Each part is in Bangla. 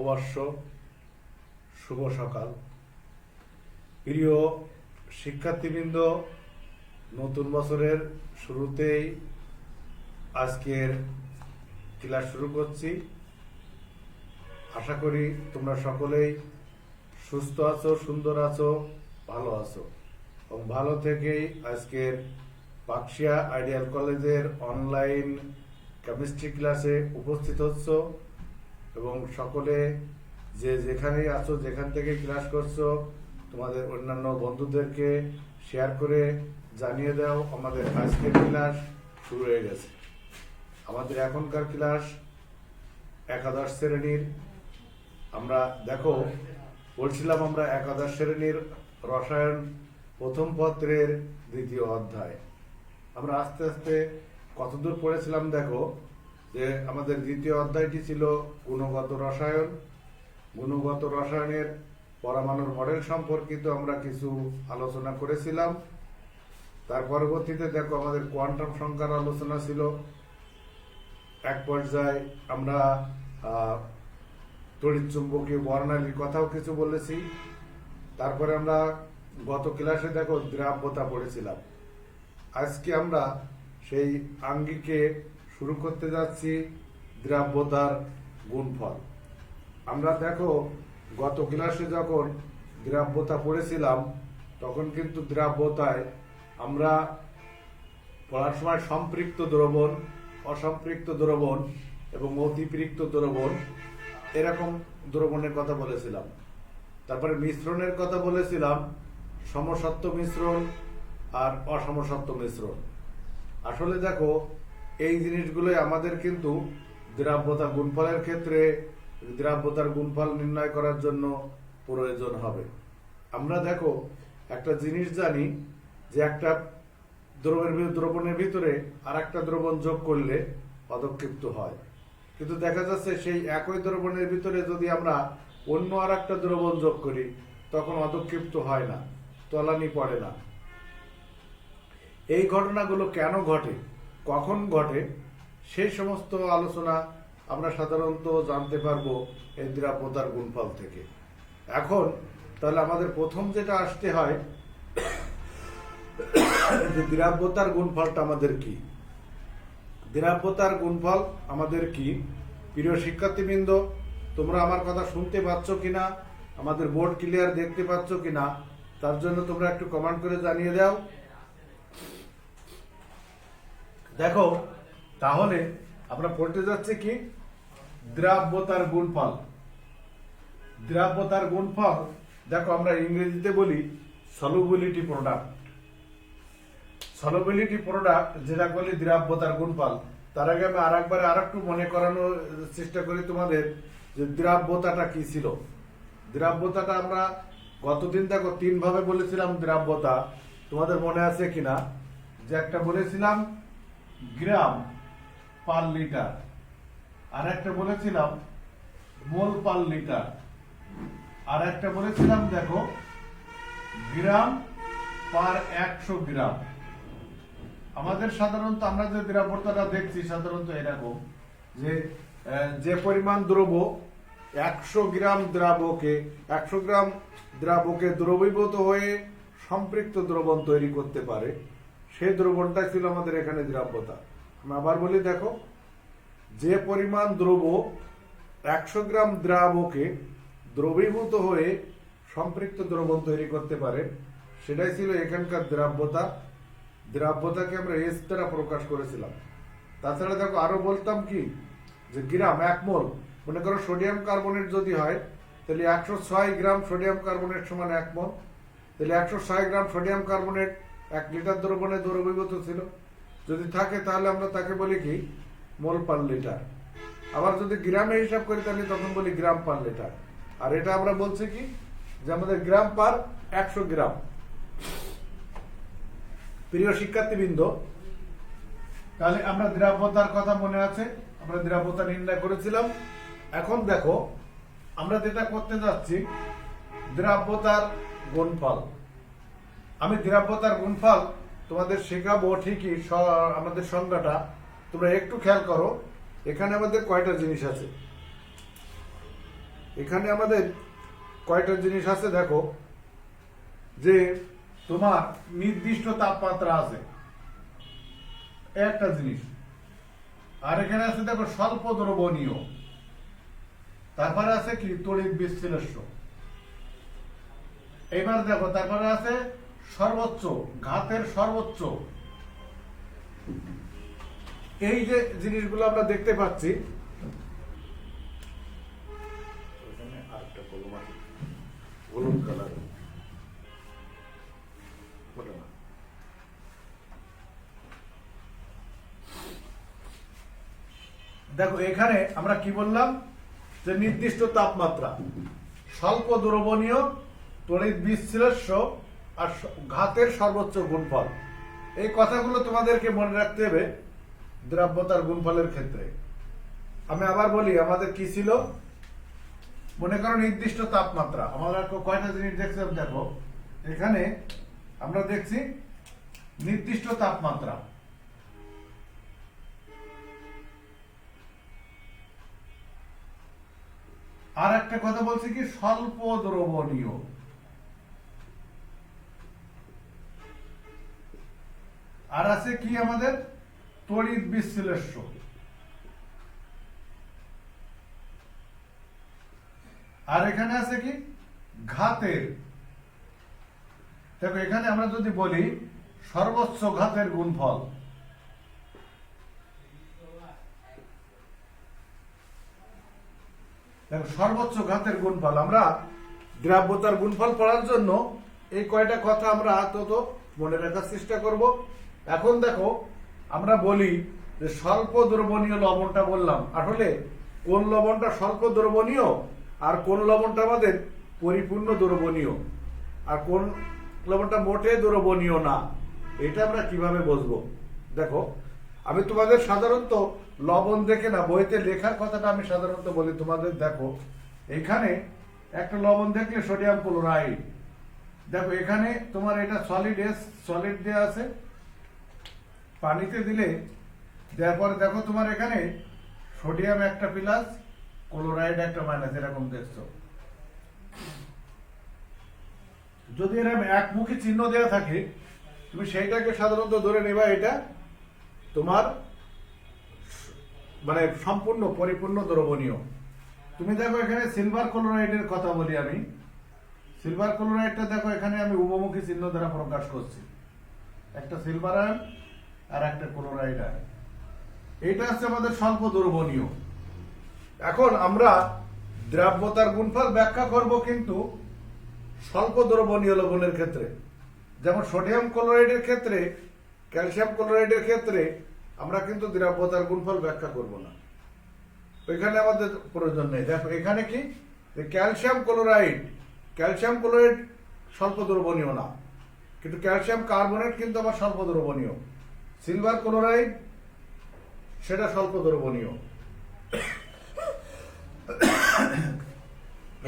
নববর্ষ, শুভ সকাল। প্রিয় শিক্ষার্থীবৃন্দ, নতুন বছরের শুরুতেই আজকের ক্লাস শুরু করছি। আশা করি তোমরা সকলেই সুস্থ আছো, সুন্দর আছো, ভালো আছো এবং ভালো থেকেই আজকের পাকশিয়া আইডিয়াল কলেজের অনলাইন কেমিস্ট্রি ক্লাসে উপস্থিত হচ্ছ এবং সকলে যে যেখানেই আছো, যেখান থেকে ক্লাস করছো, তোমাদের অন্যান্য বন্ধুদেরকে শেয়ার করে জানিয়ে দাও আমাদের আজকের ক্লাস শুরু হয়ে গেছে। আমাদের এখনকার ক্লাস একাদশ শ্রেণীর। আমরা দেখো বলছিলাম আমরা একাদশ শ্রেণীর রসায়ন প্রথম পত্রের দ্বিতীয় অধ্যায়। আমরা আস্তে আস্তে কতদূর পড়েছিলাম দেখো, যে আমাদের দ্বিতীয় অধ্যায়টি ছিল গুণগত রসায়ন। গুণগত রসায়নের পরমাণুর মডেল সম্পর্কিত আমরা কিছু আলোচনা করেছিলাম। তার পরবর্তীতে দেখো আমাদের কোয়ান্টাম সংখ্যার আলোচনা ছিল। এক পর্যায়ে আমরা তড়িৎচুম্বকীয় বর্ণালীর কথাও কিছু বলেছি। তারপরে আমরা গত ক্লাসে দেখো দ্রাব্যতা পড়েছিলাম। আজকে আমরা সেই আঙ্গিকে শুরু করতে যাচ্ছি দ্রাব্যতার গুণফল। আমরা দেখো গত ক্লাসে যখন দ্রাব্যতা পড়েছিলাম তখন কিন্তু দ্রাব্যতায় আমরা পড়ার সময় সম্পৃক্ত দ্রবণ, অসম্পৃক্ত দ্রবণ এবং অতিপৃক্ত দ্রবণ এরকম দ্রবণের কথা বলেছিলাম। তারপরে মিশ্রণের কথা বলেছিলাম, সমসত্ব মিশ্রণ আর অসমসত্ব মিশ্রণ। আসলে দেখো এই জিনিসগুলোই আমাদের কিন্তু দ্রাব্যতা গুণফলের ক্ষেত্রে দ্রাব্যতার গুণফল নির্ণয় করার জন্য প্রয়োজন হবে। আমরা দেখো একটা জিনিস জানি যে একটা দ্রবণের ভিতরে আর একটা দ্রবণ যোগ করলে পদক্ষিপ্ত হয়, কিন্তু দেখা যাচ্ছে সেই একই দ্রবণের ভিতরে যদি আমরা অন্য আর একটা দ্রবণ যোগ করি তখন অদক্ষিপ্ত হয় না, তলানি পড়ে না। এই ঘটনাগুলো কেন ঘটে, কখন ঘটে, সেই সমস্ত আলোচনা আমরা সাধারণত জানতে পারবো এই দ্রাব্যতার গুণফল থেকে। এখন তাহলে আমাদের প্রথম যেটা আসতে হয় যে দ্রাব্যতার গুণফলটা আমাদের কি। দ্রাব্যতার গুণফল আমাদের কি? প্রিয় শিক্ষার্থীবৃন্দ, তোমরা আমার কথা শুনতে পাচ্ছ কিনা, আমাদের বোর্ড ক্লিয়ার দেখতে পাচ্ছ কিনা, তার জন্য তোমরা একটু কমেন্ট করে জানিয়ে দাও। দেখো তাহলে আমরা পড়তে যাচ্ছি কি দ্রাব্যতার গুণফল। দ্রাব্যতার গুণফল দেখো আমরা ইংরেজিতে বলি সলুবিলিটি প্রোডাক্ট। সলুবিলিটি প্রোডাক্ট যেটা বলি দ্রাব্যতার গুণফল। তার আগে আমি আরেকটু মনে করানোর চেষ্টা করি তোমাদের যে দ্রাব্যতাটা কি ছিল। দ্রাব্যতাটা আমরা গতদিন দেখো তিন ভাবে বলেছিলাম দ্রাব্যতা, তোমাদের মনে আছে কিনা? যে একটা বলেছিলাম গ্রাম পার লিটার, আর একটা বলেছিলাম মোল পার লিটার, আর একটা বলেছিলাম দেখো গ্রাম পার 100 গ্রাম। আমাদের সাধারণত আমরা যে দ্রাব্যতাটা দেখছি সাধারণত এরকম যে পরিমাণ দ্রব্য 100 গ্রাম দ্রাবকে দ্রবীভূত হয়ে সম্পৃক্ত দ্রবণ তৈরি করতে পারে, সেই দ্রবণটা ছিল আমাদের এখানে দ্রাব্যতা। আমি আবার বলি, দেখো যে পরিমাণ দ্রব্য 100 গ্রাম দ্রাবকে দ্রবীভূত হয়ে সম্পৃক্ত দ্রবণ তৈরি করতে পারে, সেটাই ছিল এখানকার দ্রাব্যতা। দ্রাব্যতাকে আমরা এস দ্বারা প্রকাশ করেছিলাম। তাছাড়া দেখো আরো বলতাম কি যে গ্রাম 1 মোল, মনে করো সোডিয়াম কার্বনেট যদি হয় তাহলে 106 গ্রাম সোডিয়াম কার্বনেট সমান 1 মোল। তাহলে 106 গ্রাম সোডিয়াম কার্বনেট 1 লিটার দ্রবণে দ্রবীভূত ছিল। যদি থাকে তাহলে আমরা তাকে বলি কি মোল পার লিটার। আবার যদি গ্রামে হিসাব করি তাহলে তখন বলি গ্রাম পার লিটার। আর এটা আমরা বলছি কি যে আমাদের গ্রাম পার 100 গ্রাম। প্রিয় শিক্ষার্থীবৃন্দ, তাহলে আমরা দ্রাব্যতার কথা মনে আছে, আমরা দ্রাব্যতা নির্ণয় করেছিলাম। এখন দেখো আমরা যেটা করতে যাচ্ছি দ্রাব্যতার গুণফল। আমি দ্রাব্যতার গুণফল তোমাদের শেখাবো ঠিকই, আমাদের সংজ্ঞাটা তোমরা একটু খেয়াল করো। এখানে আমাদের কয়টা জিনিস আছে, এখানে আমাদের কয়টা জিনিস আছে দেখো, যে তোমার নির্দিষ্ট তাপমাত্রা আছে একটা জিনিস, আর এখানে আছে দেখো স্বল্প দ্রবণীয়, তারপরে আছে কি তড়িৎ বিশ্লেষ্য। এবার দেখো তারপরে আছে সর্বোচ্চ, ঘাতের সর্বোচ্চ। এই যে জিনিসগুলো আমরা দেখতে পাচ্ছি, আরেকটা কলম আছে হলুদ কালার, দেখো এখানে আমরা কি বললাম, যে নির্দিষ্ট তাপমাত্রা, স্বল্প দ্রবণীয়, তড়িৎ বিশ্লেষ্য আর ঘাতের সর্বোচ্চ গুণফল। এই কথাগুলো তোমাদেরকে মনে রাখতে হবে দ্রাব্যতার গুণফলের ক্ষেত্রে। আমি আবার বলি, আমাদের কি ছিল, মনে করো নির্দিষ্ট তাপমাত্রা। আমরা কয়টা জিনিস দেখছিলাম দেখো, এখানে আমরা দেখছি নির্দিষ্ট তাপমাত্রা, আর একটা কথা বলছি কি স্বল্প দ্রবণীয়, আর আছে কি আমাদের তড়িৎ বিশ্লেষ্য। আর এখানে আছে কি ঘাতের। দেখো এখানে আমরা যদি বলি সর্বোচ্চ ঘাতের গুণফল, দেখো সর্বোচ্চ ঘাতের গুণফল, আমরা দ্রাব্যতার গুণফল পড়ার জন্য এই কয়টা কথা আমরা অন্তত মনে রাখার চেষ্টা করব। এখন দেখো আমরা বলি যে স্বল্প দ্রবণীয় লবণটা বললাম, আসলে কোন লবণটা স্বল্প দ্রবণীয় আর কোন লবণটা আমাদের পরিপূর্ণ দ্রবণীয়, আর কোন লবণটা মোটে দ্রবণীয় না, এটা আমরা কিভাবে বুঝবো? দেখো আমি তোমাদের সাধারণত লবণ দেখে না, বইতে লেখার কথাটা আমি সাধারণত বলি তোমাদের। দেখো এখানে একটা লবণ দেখলে সোডিয়াম ক্লোরাইড, দেখো এখানে তোমার এটা সলিড দেওয়া আছে, পানিতে দিলে দেওয়ার পরে দেখো তোমার এখানে সোডিয়াম একটা প্লাস, ক্লোরাইড একটা মাইনাস, এরকম দেখছো। যদি এরকম একমুখী চিহ্ন দেওয়া থাকে, তুমি সেইটাকে সাধারণত ধরে নেবা এটা তোমার মানে সম্পূর্ণ পরিপূর্ণ দ্রবণীয়। তুমি দেখো এখানে সিলভার ক্লোরাইডের কথা বলি আমি, সিলভার ক্লোরাইডটা দেখো এখানে আমি উভমুখী চিহ্ন দ্বারা প্রকাশ করছি, একটা সিলভার আয়ন আর একটা ক্লোরাইড আয়ন। এটা হচ্ছে আমাদের স্বল্প দ্রবণীয়। এখন আমরা দ্রাব্যতার গুণফল ব্যাখ্যা করব কিন্তু স্বল্প দ্রবণীয় লবণের ক্ষেত্রে, যেমন সোডিয়াম ক্লোরাইডের ক্ষেত্রে, ক্যালসিয়াম ক্লোরাইডের ক্ষেত্রে আমরা কিন্তু দ্রাব্যতার গুণফল ব্যাখ্যা করব না, এখানে আমাদের প্রয়োজন নেই। দেখো এখানে কি ক্যালসিয়াম ক্লোরাইড স্বল্প দ্রবণীয় না, কিন্তু ক্যালসিয়াম কার্বনেট কিন্তু আবার স্বল্প দ্রবণীয়। সিলভার ক্লোরাইড সেটা স্বল্প দ্রবণীয়।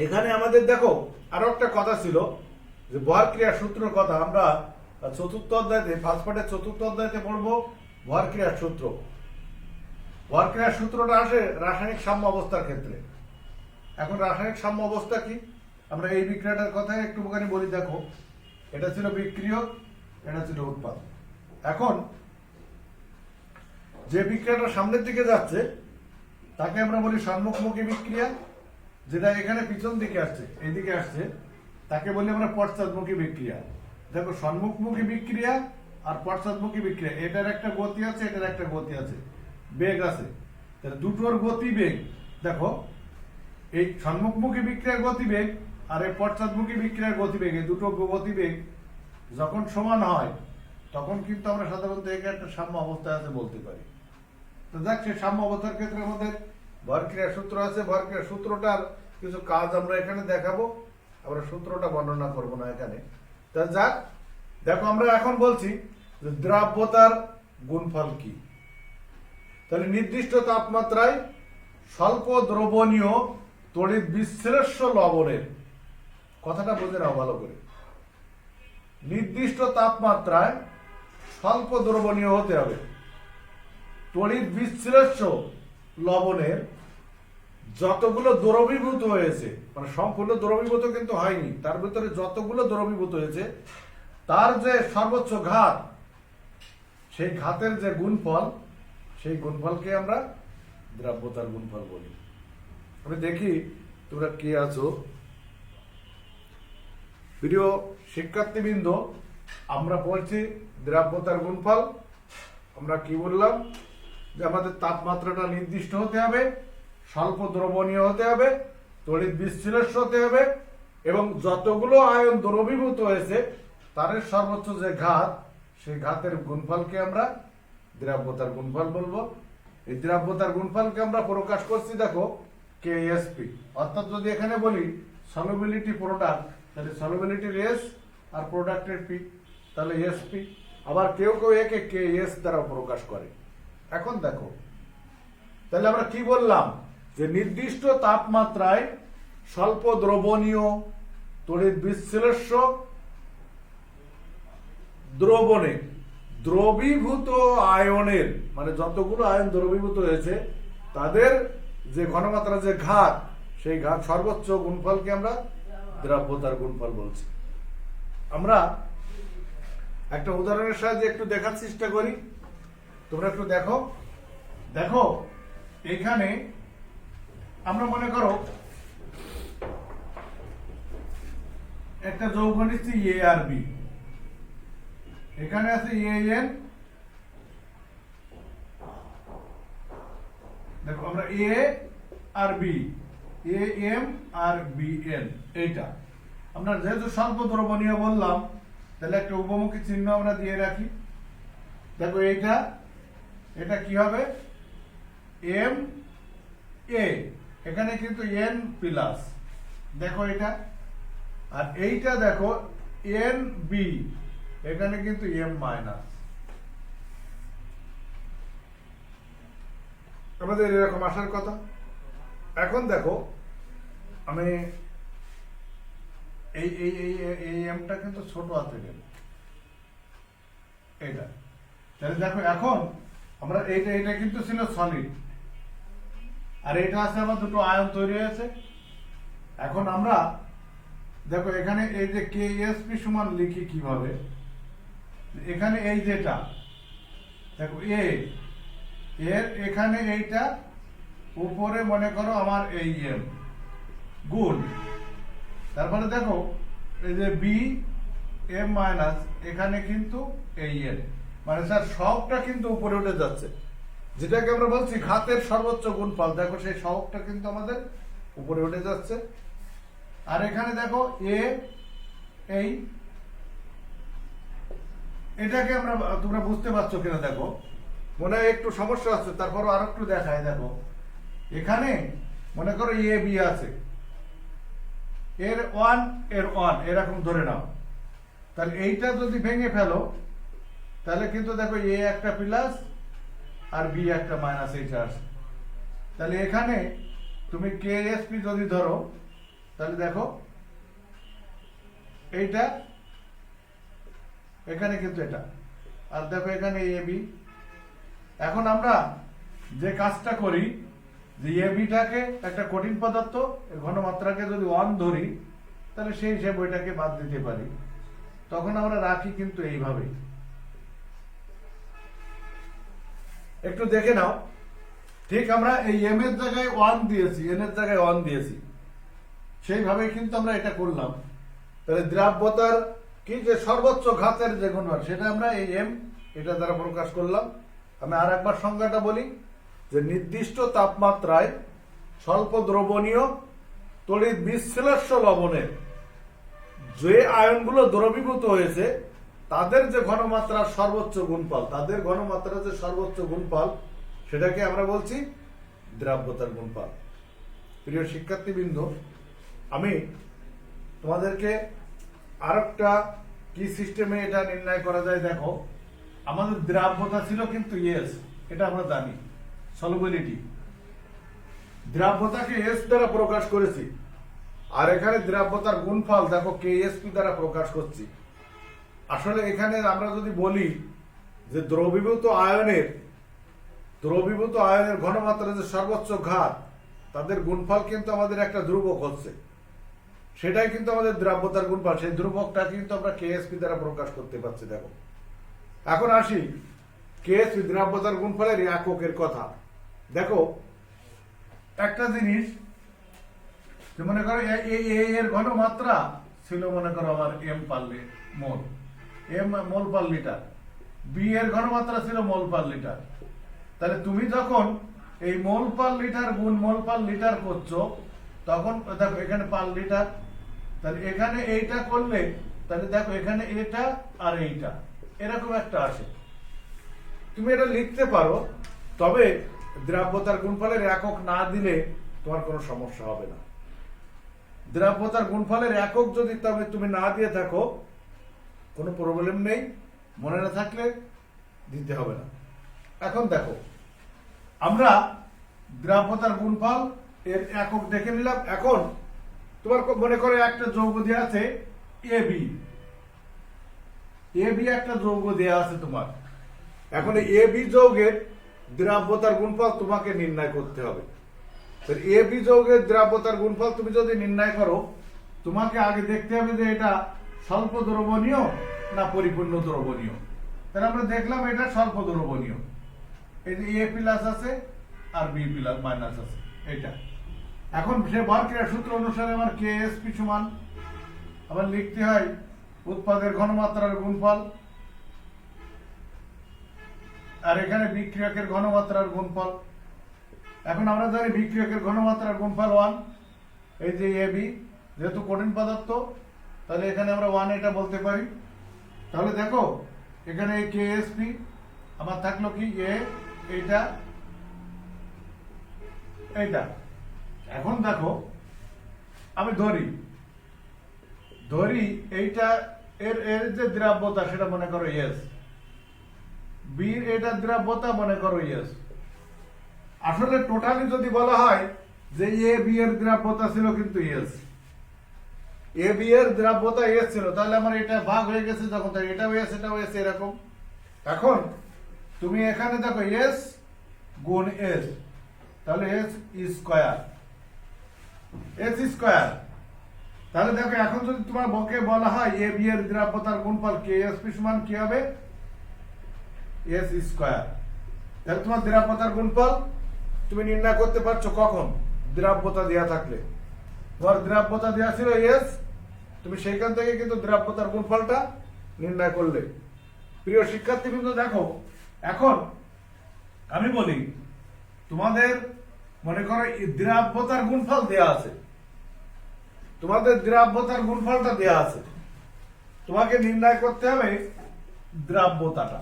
এখানে আমাদের দেখো আরো একটা কথা ছিল, যে ভর ক্রিয়ার সূত্রের কথা আমরা চতুর্থ অধ্যায়তে, ফার্স্ট চতুর্থ অধ্যায়তে পড়বো ভর ক্রিয়ার সূত্র। ভর ক্রিয়ার সূত্রটা আসে রাসায়নিক সাম্য অবস্থার ক্ষেত্রে। এখন রাসায়নিক সাম্য অবস্থা কি, আমরা এই বিক্রিয়াটার কথা একটুখানি বলি। দেখো এটা ছিল বিক্রিয়ক, এটা ছিল উৎপাদক। এখন যে বিক্রিয়াটা সামনের দিকে যাচ্ছে তাকে আমরা বলি সম্মুখমুখী বিক্রিয়া, যেটা এখানে পিছন দিকে আসছে, এইদিকে আসছে, তাকে বলি আমরা পশ্চাৎমুখী বিক্রিয়া। দেখো সম্মুখমুখী বিক্রিয়া আর পশ্চাৎমুখী বিক্রিয়া, এটার একটা গতি আছে, এটার একটা গতি আছে, বেগ আছে, তাহলে দুটোর গতি বেগ। দেখো এই সম্মুখমুখী বিক্রিয়ার গতিবেগ আর এই পশ্চাৎমুখী বিক্রিয়ার গতিবেগ, এই দুটো গতিবেগ যখন সমান হয় তখন কিন্তু আমরা সাধারণত একে একটা সাম্য অবস্থায় আছে বলতে পারি। তো দেখ সেই সাম্য অবস্থার ক্ষেত্রে আমাদের ভর ক্রিয়ার সূত্র আছে। ভর ক্রিয়ার সূত্রটার কিছু কাজ আমরা এখানে দেখাবো, আমরা সূত্রটা বর্ণনা করবো না এখানে। তা যাক, দেখো আমরা এখন বলছি যে দ্রাব্যতার গুণফল কি। তাহলে নির্দিষ্ট তাপমাত্রায় স্বল্প দ্রবণীয় তড়িৎ বিশ্লেষ্য লবণের, কথাটা বুঝে নাও ভালো করে, নির্দিষ্ট তাপমাত্রায় স্বল্প দ্রবণীয় হতে হবে তড়িৎ বিশ্লেষ্য লবণের যতগুলো দ্রবীভূত হয়েছে, মানে সম্পূর্ণ দ্রবীভূত কিন্তু হয়নি, তার ভিতরে যতগুলো দ্রবীভূত হয়েছে তার যে সর্বোচ্চ ঘাত, সেই ঘাতের যে গুণফল, সেই গুণফলকে আমরা দ্রাব্যতার গুণফল বলি। আমি দেখি তোমরা কে আছো। প্রিয় শিক্ষার্থীবৃন্দ, আমরা বলছি দ্রাব্যতার গুণফল। আমরা কি বললাম? যে আমাদের তাপমাত্রাটা নির্দিষ্ট হতে হবে, স্বল্প দ্রবণীয় হতে হবে, তড়িৎ বিশ্লেষ্য হতে হবে, এবং যতগুলো আয়ন দ্রবীভূত হয়েছে তার সর্বোচ্চ যে ঘাত, সেই ঘাতের গুণফলকে আমরা দ্রাব্যতার গুণফল বলবো। এই দ্রাব্যতার গুণফলকে আমরা প্রকাশ করছি দেখো কেএসপি। অর্থাৎ যদি এখানে বলি সলিবিলিটি প্রোডাক্ট, তাহলে সলিবিলিটির এস আর প্রোডাক্টের পি, তাহলে এসপি। আবার কেউ কেউ একে কেএস দ্বারা প্রকাশ করে। এখন দেখো, তাহলে আমরা কি বললাম? যে নির্দিষ্ট তাপমাত্রায় স্বল্প দ্রবণীয় তড়িৎ বিশ্লেষ্য দ্রবণে দ্রবীভূত আয়নের, মানে যতগুলো আয়ন দ্রবীভূত হয়েছে তাদের যে ঘনমাত্রা যে ঘাত, সেই ঘাত সর্বোচ্চ গুণফলকে আমরা দ্রাব্যতার গুণফল বলছি। আমরা একটা উদাহরণের সাহায্যে একটু দেখার চেষ্টা করি। তোমরা একটু দেখো। দেখো এখানে আমরা মনে করো একটা যৌগ নিচ্ছি এ আর বি। এখানে আছে এ এন, দেখো আমরা A R B, A M R B N, এইটা আমরা যেহেতু স্বল্প দ্রবণীয় বললাম, তাহলে একটা উপমুখী চিহ্ন আমরা দিয়ে রাখি। দেখো এইটা, এটা কি হবে? এম এ, এখানে কিন্তু এন প্লাস, দেখো এটা। আর এইটা দেখো এন বি, এখানে কিন্তু এম মাইনাস। আমাদের এরকম আসার কথা। এখন দেখো আমি এই এই এই এমটা কিন্তু ছোট হাতে নেব, এটা। তাহলে দেখো এখন আমরা এটা কিন্তু ছিল সলিড, আর এটা আছে আমার দুটো আয়ন তৈরি হয়েছে। এখন আমরা দেখো এখানে এই যে কেএসপি সমান লিখি কিভাবে? এখানে এই যেটা দেখো এর এখানে এইটা উপরে মনে করো আমার এই এম গুণ, তারপরে দেখো এই যে বি এম মাইনাস, এখানে কিন্তু এই এন, মানে স্যার সবটা কিন্তু উপরে উঠে যাচ্ছে, যেটাকে আমরা বলছি ঘাতের সর্বোচ্চ গুণফল। দেখো সেই সহগটা কিন্তু আমাদের উপরে উঠে যাচ্ছে। আর এখানে দেখো এ এই, এটাকে আমরা, তোমরা বুঝতে পারছো কিনা দেখো, মনে হয় একটু সমস্যা আছে, তারপর আর একটু দেখায়। দেখো এখানে মনে করো এ বি আছে, এর ওয়ান এর ওয়ান এরকম ধরে নাও। তাহলে এইটা যদি ভেঙে ফেলো, তাহলে কিন্তু দেখো এ একটা প্লাস আর বি একটা মাইনাস, এইটা আছে। তাহলে এখানে তুমি কেএসপি যদি ধরো, তাহলে দেখো এইটা, এখানে কিন্তু এটা, আর দেখো এখানে এ বি। এখন আমরা যে কাজটা করি, যে এ বিটাকে একটা কঠিন পদার্থ, ঘনমাত্রাকে যদি 1 ধরি, তাহলে সেই হিসেবে ওইটাকে বাদ দিতে পারি। তখন আমরা রাখি কিন্তু এইভাবেই। একটু দেখে নাও, ঠিক আমরা এই এম এর জায়গায় 1 দিয়েছি, এন এর জায়গায় 1 দিয়েছি, সেইভাবেই কিন্তু আমরা এটা করলাম। তাহলে দ্রাব্যতার কি যে সর্বোচ্চ ঘাতের যে গুণফল, সেটা আমরা এই এম এটা দ্বারা প্রকাশ করলাম। আমি আর একবার সংজ্ঞাটা বলি, যে নির্দিষ্ট তাপমাত্রায় স্বল্প দ্রবণীয় তড়িৎ বিশ্লেষ্য লবণের যে আয়নগুলো দ্রবীভূত হয়েছে তাদের যে ঘনমাত্রার সর্বোচ্চ গুণফল, তাদের ঘনমাত্রার যে সর্বোচ্চ গুণফল, সেটাকে আমরা বলছি দ্রাব্যতার গুণফল। প্রিয় শিক্ষার্থীবৃন্দ, আমি তোমাদেরকে আরেকটা কি সিস্টেমে এটা নির্ণয় করা যায় দেখো। আমাদের দ্রাব্যতা ছিল কিন্তু এস, এটা আমরা জানি, সলিবিলিটি। দ্রাব্যতাকে এস দ্বারা প্রকাশ করেছি, আর এখানে দ্রাব্যতার গুণফল দেখো কেএসপি দ্বারা প্রকাশ করছি। আসলে এখানে আমরা যদি বলি যে দ্রবীভূত আয়নের ঘনমাত্রা যে সর্বোচ্চ ঘাত, তাদের গুণফল কিন্তু আমাদের একটা ধ্রুবক হচ্ছে, সেটাই কিন্তু আমাদের দ্রাব্যতার গুণফল। সেই ধ্রুবকটা কিন্তু আমরা কেএসপি দ্বারা প্রকাশ করতে পারছি। দেখো এখন আসি কেএসপি দ্রাব্যতার গুণফলের এককের কথা। দেখো একটা জিনিস, যে মনে করো এর ঘনমাত্রা ছিল মনে করো আমার এম পার মোল, এম মোল পার লিটার, বি এর ঘনমাত্রা ছিল মোল পার লিটার। তাহলে তুমি যখন এই মোল পার লিটার গুণ মোল পার লিটার করছো, তখন দেখো এখানে পার লিটার, তাহলে এখানে এইটা করলে তাহলে দেখো এখানে এটা আর এইটা এরকম একটা আসে। তুমি এটা লিখতে পারো, তবে দ্রাব্যতার গুণফলের একক না দিলে তোমার কোনো সমস্যা হবে না। দ্রাব্যতার গুণফলের একক যদি তবে তুমি না দিয়ে থাকো কোনো প্রবলেম নেই, মনে না থাকলে দিতে হবে না। এখন দেখো আমরা দ্রাব্যতার গুণফল এর একক দেখে নিলাম। এখন তোমার মনে করে একটা যৌগ দেওয়া আছে এবি, এবি একটা যৌগ দেওয়া আছে তোমার। এখন এবি যৌগের দ্রাব্যতার গুণফল তোমাকে নির্ণয় করতে হবে। এবি যৌগের দ্রাব্যতার গুণফল তুমি যদি নির্ণয় করো, তোমাকে আগে দেখতে হবে যে এটা স্বল্প দ্রবণীয় না পরিপূর্ণ দ্রবণীয়। তাহলে আমরা দেখলাম এটা স্বল্প দ্রবণীয়, এই যে এ প্লাস আছে আর বি প্লাস মাইনাস আছে এটা। এখন সে ভরক্রিয়া সূত্র অনুসারে আমার কেএসপি সমান আবার লিখতে হয় উৎপাদের ঘনমাত্রার গুণফল, আর এখানে বিক্রিয়কের ঘনমাত্রার গুণফল। এখন আমরা জানি বিক্রিয়কের ঘনমাত্রার গুণফল 1, এই যে এবি যেহেতু কঠিন পদার্থ তাহলে এখানে আমরা 1 এটা বলতে পারি। তাহলে দেখো এখানে এই কেএসপি আমার থাকলো কি এ এইটা এইটা। এখন দেখো আমি ধরি এইটা এর এর যে দ্রাব্যতা সেটা মনে করো এস, বির এটা দ্রাব্যতা মনে করো এস। আসলে টোটালি যদি বলা হয় যে এ বি এর দ্রাব্যতা ছিল কিন্তু এস, এ বি এর দ্রাব্যতা এস ছিল, তাহলে আমার এটা ভাগ হয়ে গেছে যখন, তাই এটাও এস এটাও এস এরকম। এখন তুমি এখানে দেখো এস গুণ এস, তাহলে এস স্কয়ার, এস স্কয়ার। তাহলে দেখো এখন যদি তোমার বকে বলা হয় এ বি এর দ্রাব্যতার গুণফল কেএসপি সমান কি হবে এস স্কয়ার। তাহলে তোমার দ্রাব্যতার গুণফল তুমি নির্ণয় করতে পারছো কখন, দ্রাব্যতা দেওয়া থাকলে। তোমার দ্রাব্যতা দেওয়া ছিল এস, তুমি সেইখান থেকে কিন্তু দ্রাব্যতার গুণফলটা নির্ণয় করলে। প্রিয় শিক্ষার্থী কিন্তু দেখো এখন আমি বলি তোমাদের মনে করো দ্রাব্যতার গুণফল দেয়া আছে, তোমাদের দ্রাব্যতার গুণফলটা দেয়া আছে, তোমাকে নির্ণয় করতে হবে দ্রাব্যতাটা।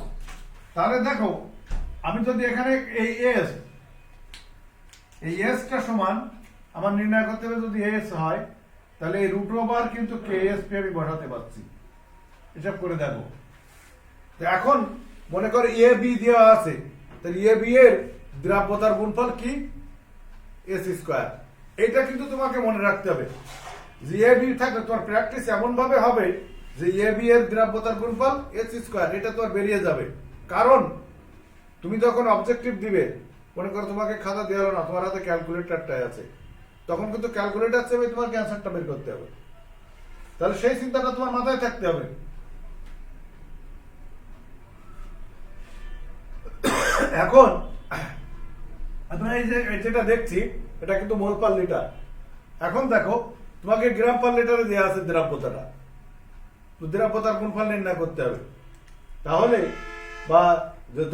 তাহলে দেখো আমি যদি এখানে এই এসটা সমান আমার নির্ণয় করতে হবে যদি এস হয়, তাহলে এই রুট ওভার কিন্তু কেএসপি আমি বসাতে পারছি। এসব করে দেখো। এখন মনে করো এ বি দেওয়া আছে, তাহলে এ বি এর দ্রাব্যতার গুণফল কি এস স্কয়ার। এটা কিন্তু তোমাকে মনে রাখতে হবে যে এ বি থাকলে তোমার প্র্যাকটিস এমন ভাবে হবে যে এ বি এর দ্রাব্যতার গুণফল এস স্কয়ার, এটা তোমার বেরিয়ে যাবে। কারণ তুমি যখন অবজেক্টিভ দিবে, মনে করো তোমাকে খাতা দেওয়া হলো না, তোমার হাতে ক্যালকুলেটরটাই আছে, তখন কিন্তু ক্যালকুলেটর চেপে তোমাকে অ্যান্সারটা বের করতে হবে। তাহলে সেই চিন্তাটা তোমার মাথায় থাকতে হবে। এখন আমরা এই যে যেটা দেখছি এটা কিন্তু মোল পার লিটার। এখন দেখো তোমাকে গ্রাম পার লিটারে দেওয়া আছে দ্রাব্যতাটা, তো দ্রাব্যতার গুণফল নির্ণয় করতে হবে। তাহলে বা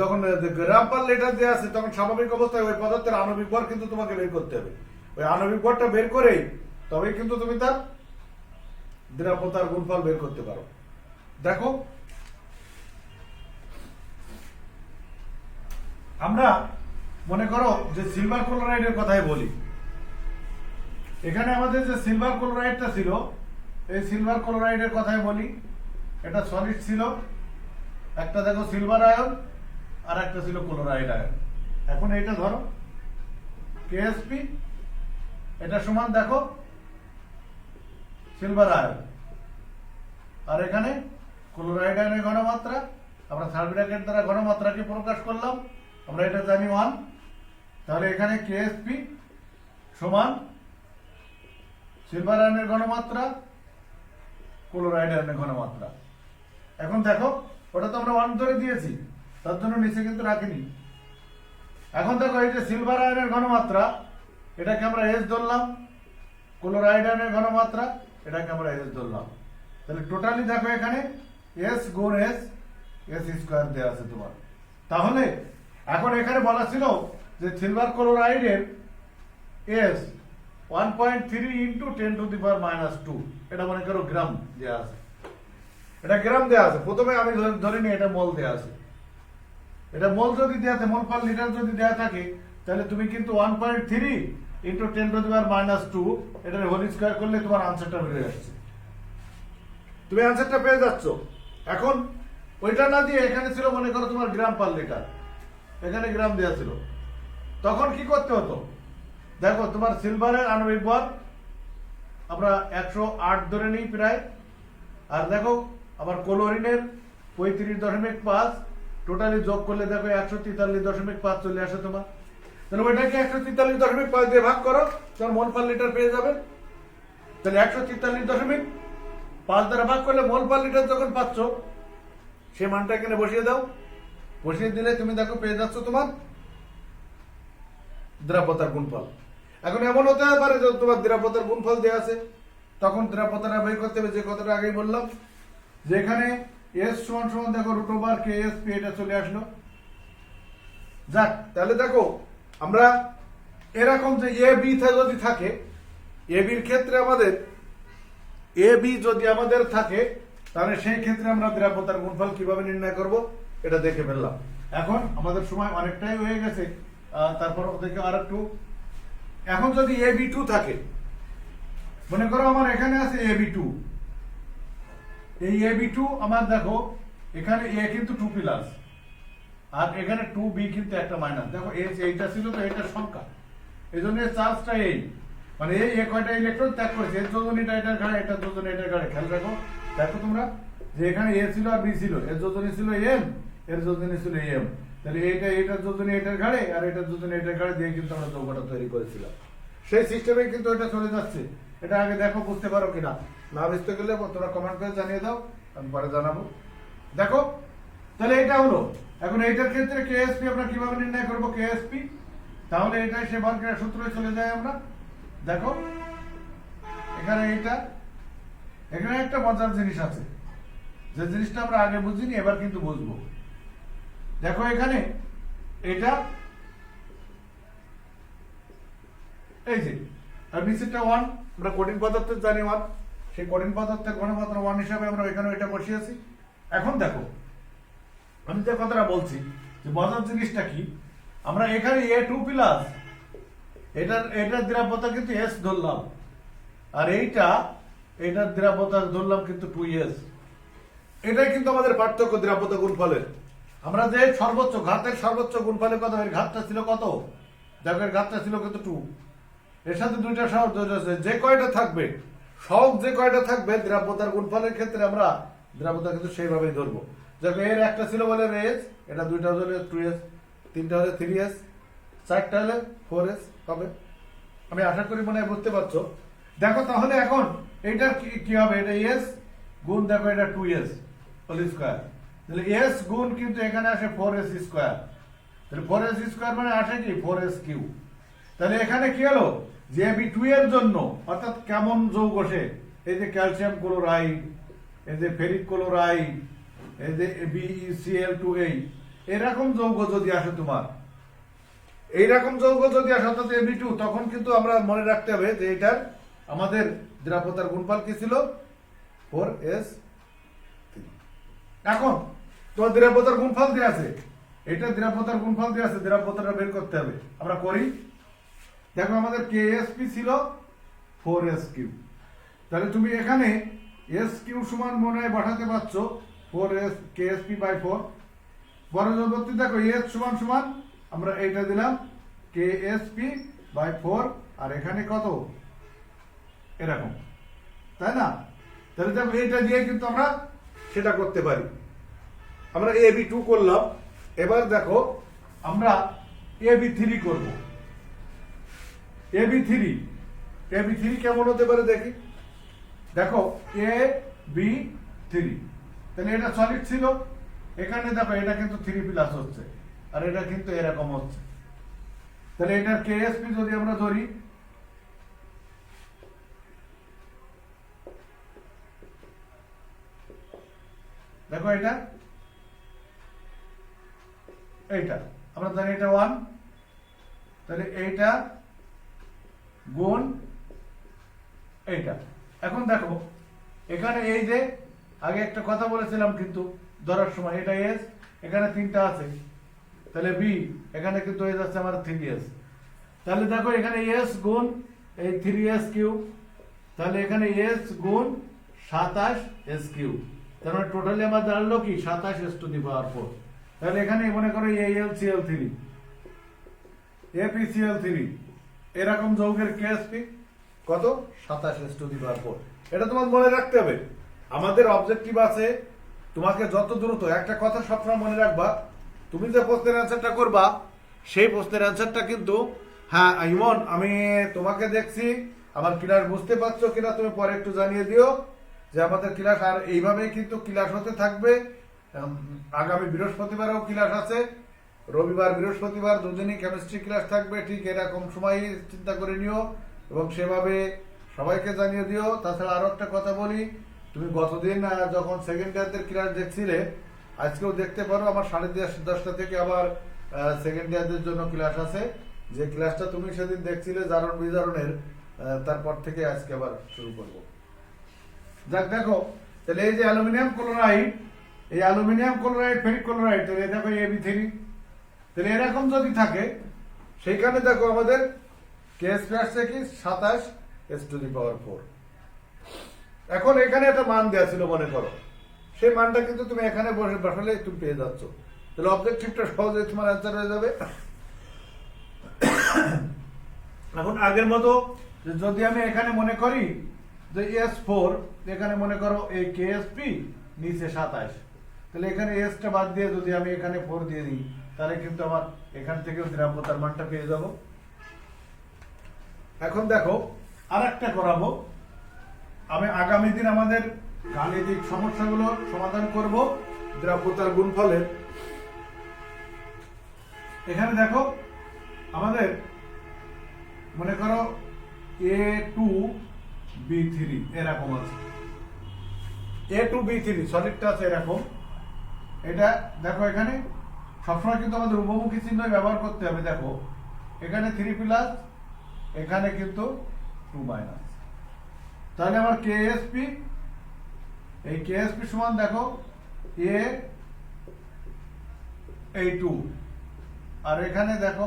যখন গ্রাম পার লিটার দেওয়া আছে তখন স্বাভাবিক অবস্থায় ওই পদার্থের আণবিক ভর কিন্তু তোমাকে বের করতে হবে। ওই আণবিক ভরটা বের করেই তবেই কিন্তু তুমি তার দ্রাব্যতার গুণফল বের করতে পারো। দেখো আমরা মনে করো যে সিলভার ক্লোরাইডের কথাই বলি। এখানে আমাদের যে সিলভার ক্লোরাইডটা ছিল, এই সিলভার ক্লোরাইডের কথাই বলি। এটা সলিড ছিল, একটা দেখো সিলভার আয়ন আর একটা ছিল ক্লোরাইড আয়ন। এখন এটা ধরো কেএসপি, এটা সমান দেখো সিলভার আয়ন, আর এখানে ক্লোরাইড আয়নের ঘনমাত্রা। আমরা থার্ড ব্র্যাকেট দ্বারা ঘনমাত্রাকে প্রকাশ করলাম, আমরা এটা জানি 1। তাহলে এখানে কেএসপি সমান সিলভার আয়নের ঘনমাত্রা ক্লোরাইড আয়নের ঘনমাত্রা। এখন দেখো ওটা তো আমরা 1 ধরে দিয়েছি, তার জন্য নিচে কিন্তু রাখিনি। এখন দেখো এই যে সিলভার আয়নের ঘনমাত্রা, এটাকে আমরা এস ধরলাম, ক্লোরাইড আয়নের ঘনমাত্রা এটাকে আমরা এস ধরলাম। তাহলে টোটালি দেখো এখানে এস গুণ এস, এস স্কোয়ার দেওয়া আছে তোমার। তাহলে এখন এখানে বলা ছিল যে সিলভার ক্লোরাইডের এস 1.3 ইন্টু 10⁻², এটা মনে করো গ্রাম দেওয়া আছে, এটা গ্রাম দেওয়া আছে। প্রথমে আমি ধরে নিই এটা মোল দেওয়া আছে। এটা মোল যদি দেওয়া থাকে, মোল পার লিটার যদি দেওয়া থাকে, তাহলে তুমি কিন্তু 1.3 ইন্টু 10⁻², এটার হোল স্কোয়ার করলে তোমার আনসারটা বেরিয়ে যাচ্ছে, তুমি আনসারটা পেয়ে যাচ্ছ। এখন ওইটা না দিয়ে এখানে ছিল মনে করো তোমার গ্রাম পার লিটার, এখানে গ্রাম দেওয়া ছিল। তখন কি করতে হতো, দেখো তোমার সিলভারের আণবিক ভর আমরা 108 ধরে নিই প্রায়, আর দেখো আবার ক্লোরিনের 35.5, টোটালি যোগ করলে দেখো 143.5 চলে আসে তোমার। তাহলে ওইটাকে 143.5 দিয়ে ভাগ করো, তোমার মোল পার লিটার পেয়ে যাবে। তাহলে 143.5 দ্বারা ভাগ করলে মোল পার লিটার যখন পাচ্ছ, সে মানটা এখানে বসিয়ে দাও। বসিয়ে দিলে তুমি দেখো পেয়ে যাচ্ছ তোমার দ্রাব্যতার গুণফল। এখন এমন হতে পারে যে তোমার দ্রাব্যতার গুণফল দেওয়া আছে, তখন দ্রাব্যতাটা বের করতে হবে। যে কথাটা আগেই বললাম, যে এখানে এস সমান সমান দেখো √KSP, এটা চলে আসলো। যাক, তাহলে দেখো আমরা এরকম যে এ বি যদি থাকে, এ বির ক্ষেত্রে আমাদের এ বি যদি আমাদের থাকে, তাহলে সেই ক্ষেত্রে আমরা দ্রাব্যতার গুণফল কিভাবে নির্ণয় করব এটা দেখে ফেললাম। এখন আমাদের সময় অনেকটাই হয়ে গেছে, তারপর ওদেরকে আর একটু। এখন যদি AB2 থাকে, মনে করো আমার এখানে আছে AB2, এই AB2 আমার দেখো এখানে A কিন্তু 2 প্লাস, আর এখানে 2B কিন্তু একটা মাইনাস। দেখো এইটা ছিল তো এটার সংখ্যা, এই জন্য চার্জটা এই, মানে এই কয়টা ইলেকট্রন ত্যাগ করেছে, এর যোজনীটা এটার ঘাড়ে, এটা যোজনী এটার ঘাড়ে। খেয়াল রাখো, দেখো তোমরা যে এখানে A ছিল আর B ছিল, এর যোজনী ছিল M, এর যোজনী ছিল M। তাহলে এটার যোজনী এটার ঘাড়ে আর এটার যোজনী এটার ঘাড়ে দিয়ে কিন্তু আমরা যৌগটা তৈরি করেছিলাম। সেই সিস্টেমে কিন্তু এটা চলে যাচ্ছে। এটা আগে দেখো বুঝতে পারো কিনা, না বুঝতে গেলে তোমরা কমেন্ট করে জানিয়ে দাও, আমি পরে জানাবো। দেখো তাহলে এটা হলো। এখন এইটার ক্ষেত্রে KSP আমরা কিভাবে নির্ণয় করব KSP, তাহলে এটাই সে বর্গের সূত্রে চলে যায় আমরা। দেখো এখানে এখানে একটা মজার জিনিস আছে, যে জিনিসটা আমরা আগে বুঝিনি, এবার কিন্তু বুঝবো। দেখো এখানে এটা এই যে, আর নিচেরটা 1, আমরা কঠিন পদার্থের জানি 1, সেই কঠিন পদার্থের ঘনমাত্রা 1 হিসাবে আমরা এখানে এটা বসিয়েছি। এখন দেখো আমি যে কথাটা বলছি, যে মজার জিনিসটা কি, আমরা এখানে A2 প্লাস, এটার দ্রাব্যতা কিন্তু S ধরলাম, আর এটার দ্রাব্যতা ধরলাম কিন্তু 2S। এটাই কিন্তু আমাদের পার্থক্য দ্রাব্যতা গুণফলের। আমরা যে সর্বোচ্চ ঘাতের সর্বোচ্চ গুণফলের কথা, এর ঘাতটা ছিল কত, দেখো এর ঘাতটা ছিল কিন্তু 2, এর সাথে দুইটা সহগ আছে, যে কয়টা থাকবে সহগ যে কয়টা থাকবে দ্রাব্যতার গুণফলের ক্ষেত্রে আমরা দ্রাব্যতা কিন্তু সেইভাবেই ধরবো। দেখো এর একটা ছিল বলে S, এটা দুইটা হলে 2S, তিনটা হলে 3S, চারটা হলে 4S হবে। আমি আশা করি মনে হয় বুঝতে পারছো। দেখো তাহলে এখন এইটার কি হবে, এটা S গুণ দেখো এটা 2S হোল স্কয়ার, তাহলে S গুণ কিন্তু এখানে আসে 4S স্কয়ার, তাহলে 4S স্কয়ার মানে আসে কি 4S কিউ। তাহলে এখানে কি হলো, যে B2 এর জন্য, অর্থাৎ কেমন যৌগ সে, এই যে ক্যালসিয়াম ক্লোরাইড, এই যে ফেরিক ক্লোরাইড, এই যে BeCl2, এরকম যৌগ যদি আসে তোমার, এইরকম যৌগ যদি আসে অর্থাৎ AB2, তখন কিন্তু আমরা মনে রাখতে হবে যে এটার আমাদের দ্রাব্যতার গুণফল কি ছিল 4S। এখন তোমার দ্রাব্যতার গুণফল দেওয়া আছে, এটা দ্রাব্যতার গুণফল দেওয়া আছে, দ্রাব্যতাটা বের করতে হবে, আমরা করি। দেখো আমাদের KSP ছিল 4S কিউ, তাহলে তুমি এখানে S কিউ সমান মনে হয় বসাতে পারছো 4S KSP/4। পরবর্তী দেখো S সমান সমান আমরা এইটা দিলাম KSP/4, আর এখানে কত এরকম, তাই না? তাহলে দেখো এইটা দিয়ে কিন্তু আমরা সেটা করতে পারি। আমরা AB2 করলাম, এবার দেখো আমরা AB3 করব। AB3 কেমন হতে পারে দেখি। দেখো AB3, তাহলে এটা সলিড ছিল, এখানে দেখো এটা কিন্তু 3+ হচ্ছে, আর এটা কিন্তু এরকম হচ্ছে। তাহলে এটার কেএসপি যদি আমরা ধরি, দেখো এটা আমরা জানি এটা 1, তাহলে এইটা গুণ এইটা। এখন দেখো এখানে এই যে আগে একটা কথা বলেছিলাম কিন্তু ধরার সময়, এটা এস, এখানে 3টা আছে, তাহলে বি, এখানে কিন্তু এস আছে আমার 3s। তাহলে দেখো এখানে এস গুণ এই 3s কিউব, তাহলে এখানে এস গুণ 27s কিউব, তার মানে টোটালি আমার দাঁড়ালো কি 27s⁴। তাহলে এখানে মনে করো AlCl3, ApCl3, এরকম যৌগের কেএসপি কত 27s⁴। এটা তোমার মনে রাখতে হবে। আমাদের অবজেক্টিভ আছে তোমাকে যত দ্রুত, একটা কথা সবসময় মনে রাখবা, তুমি যে প্রশ্নের অ্যান্সারটা করবা সেই প্রশ্নের অ্যান্সারটা কিন্তু, হ্যাঁ ইমন আমি তোমাকে দেখছি, আমার ক্লাস বুঝতে পারছো কিনা তুমি পরে একটু জানিয়ে দিও যে আমাদের ক্লাস আর এইভাবেই কিন্তু ক্লাস হতে থাকবে। আগামী বৃহস্পতিবারও ক্লাস আছে, রবিবার বৃহস্পতিবার দুদিনই কেমিস্ট্রি ক্লাস থাকবে, ঠিক এরকম সময় চিন্তা করে নিও এবং সেভাবে সবাইকে জানিয়ে দিও। তাছাড়া আরো একটা কথা বলি, তুমি গতদিন যখন সেকেন্ড ইয়ারদের ক্লাস দেখছিলে, আজকেও দেখতে পারো, আমার 10:30 থেকে আবার সেকেন্ড ইয়ারদের জন্য ক্লাস আছে। যে ক্লাসটা তুমি সেদিন দেখছিলে জারণ বিজারণের, তারপর থেকে আজকে আবার শুরু করব। যাক দেখো, তাহলে এই যে অ্যালুমিনিয়াম ক্লোরাইড, এই অ্যালুমিনিয়াম ক্লোরাইড ফেরিক ক্লোরাইড, তাহলে দেখো AB3, তাহলে এরকম যদি থাকে সেইখানে দেখো আমাদের কেএসপি আসছে কি 27s⁴। এখন এখানে একটা মান দেওয়া ছিল মনে করো, সেই মানটা কিন্তু তুমি এখানে বসালে তুমি পেয়ে যাচ্ছ, তাহলে অবজেক্টিভটা সহজে তোমার অ্যান্সার হয়ে যাবে। এখন আগের মতো যদি আমি এখানে মনে করি যে S4, এখানে মনে করো এই কেএসপি নিচে 27, তাহলে এখানে এসটা বাদ দিয়ে যদি আমি এখানে 4 দিয়ে দিই, তাহলে কিন্তু আমার এখান থেকেও দ্রাব্যতার মানটা পেয়ে যাব। এখন দেখো আর একটা করাবো, আমি আগামী দিন আমাদের গাণিতিক সমস্যাগুলো সমাধান করব দ্রাব্যতার গুণফলের। এখানে দেখো আমাদের মনে করো A2B3 এরকম আছে, A2B3 সলিডটা আছে এরকম। এটা দেখো এখানে সবসময় কিন্তু আমাদের উপমুখী চিহ্ন ব্যবহার করতে হবে। দেখো এখানে 3+, এখানে কিন্তু 2-, তাহলে আমার কেএসপি, এই কেএসপি সমান দেখো A2, আর এখানে দেখো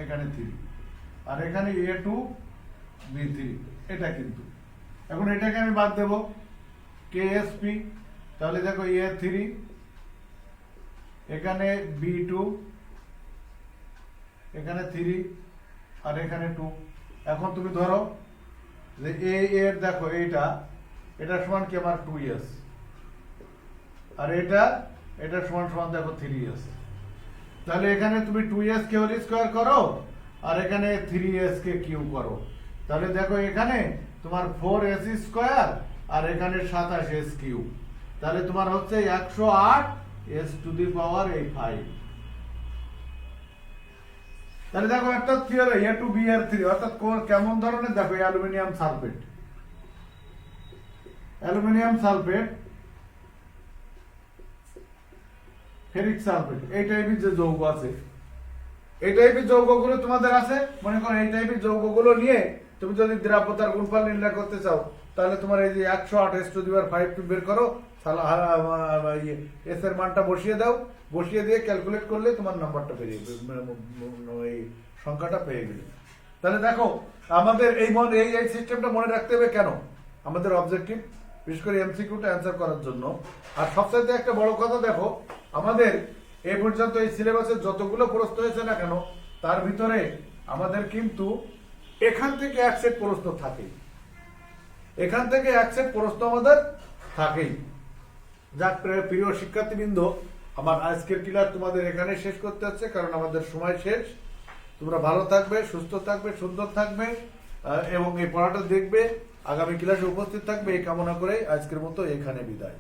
এখানে 3, আর এখানে A2B3, এটা কিন্তু। এখন এটাকে আমি বাদ দেব কেএসপি, তাহলে দেখো A3, এখানে B2, এখানে 3, আর এখানে 2। এখন তুমি ধরো যে এর দেখো এটা সমান কি আমার 2s, আর এটা সমান দেখো 3s। তাহলে এখানে তুমি 2s কে হোল স্কয়ার করো, আর এখানে 3s কে কিউব করো, তাহলে দেখো এখানে তোমার 4s², আর এখানে 27s কিউব, তাহলে তোমার হচ্ছে 108s⁵। তাহলে দেখো একটা কি হলো A2Br3, অর্থাৎ কেমন ধরনের, দেখো অ্যালুমিনিয়াম সালফেট, ফেরিক সালফেট, এই টাইপের যে যৌগ আছে, এই টাইপের যৌগগুলো তোমাদের আছে। মনে করো এই টাইপের যৌগগুলো নিয়ে তুমি যদি দ্রাব্যতার গুণফল নির্ণয় করতে চাও, তাহলে তোমার এই যে 108s⁵ বের করো, এস এর মানটা বসিয়ে দাও, বসিয়ে দিয়ে ক্যালকুলেট করলে তোমার নাম্বারটা বেরিয়ে এই সংখ্যাটা পেয়ে গেলে। তাহলে দেখো আমাদের এই সিস্টেমটা মনে রাখতে হবে কেন, আমাদের অবজেক্টিভ বিশেষ করে এমসিকিউটা অ্যান্সার করার জন্য। আর সবচাইতে একটা বড় কথা, দেখো আমাদের এই পর্যন্ত এই সিলেবাসে যতগুলো প্রশ্ন হয়েছে না কেন, তার ভিতরে আমাদের কিন্তু এখান থেকে এক সেট প্রশ্ন থাকেই, এখান থেকে এক সেট প্রশ্ন আমাদের থাকেই। যাক প্রিয় শিক্ষার্থীবৃন্দ, আমার আজকের ক্লাস তোমাদের এখানে শেষ করতে হচ্ছে, কারণ আমাদের সময় শেষ। তো তোমরা ভালো থাকবে, সুস্থ থাকবে, সুন্দর থাকবে এবং এই পড়াটা দেখবে, আগামী ক্লাসে উপস্থিত থাকবে, এই কামনা করে আজকের মতো এখানে বিদায়।